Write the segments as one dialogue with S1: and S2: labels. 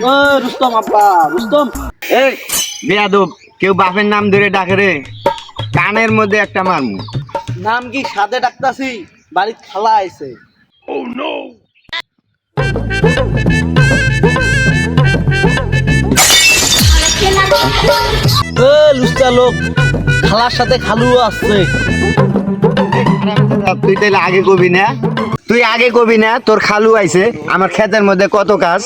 S1: ও রুস্তম আব্বা, রুস্তম।
S2: এই বেয়াদব, কেউ বাপের নাম ধরে ডাকে রে, কানের মধ্যে একটা মারমু।
S1: নাম কি সাদে ডাকতাছি, বাড়ির খালা আইছে। ও লুস্টা লোক, খালার সাথে খালুও আসছে।
S2: তুই তাহলে আগে কবি না, তুই আগে কবি না, তোর খালু আইছে আমার ক্ষেতের মধ্যে কত কাজ।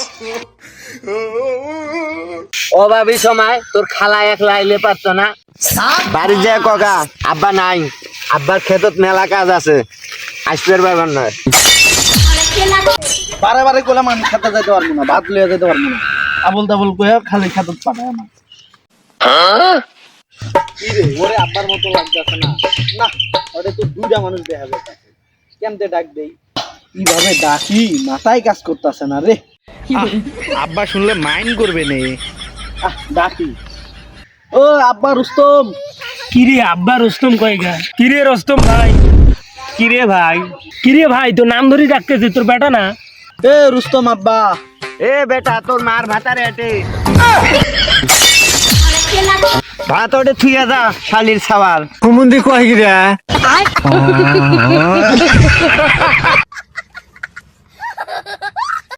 S2: অভাবী সময় তোর খালা একলা আইলে পারতো না, বাড়ি যায় ককা আব্বা নাই, আব্বার ক্ষেতত মেলা কাজ আছে, আসবে ব্যাপার নয়।
S1: বারে বারে করলাম আমি খেতে যেতে পারবো না, ভাত লিয়ে যেতে পারবো না, আবল তাবল কয়ে খালি খেতে পাঠায় আমার। কি রে, ওরে আব্বার মতো লাগতেছে না? না, ওরে তো দুইটা মানুষ দেখা যাচ্ছে। কেমতে ডাক দেই, কিভাবে ডাকি, মাথায় কাজ করতেছে না রে।
S2: আব্বা শুনলে মাইন্ড করবে নে।
S1: ডাকি। ও আব্বা রুস্তম।
S3: কিরে আব্বা রুস্তম কয়গা? কিরে রুস্তম ভাই? কিরে ভাই? কিরে ভাই, তোর নাম ধরে ডাকতেছে, তোর বেটা না?
S1: এ রুস্তম আব্বা।
S2: এ বেটা, তোর মার ভাতারে হেঁটে ভাত ওটে থুইয়া যা, শালির সাওয়াল কুমুন্দি কয় গিরা।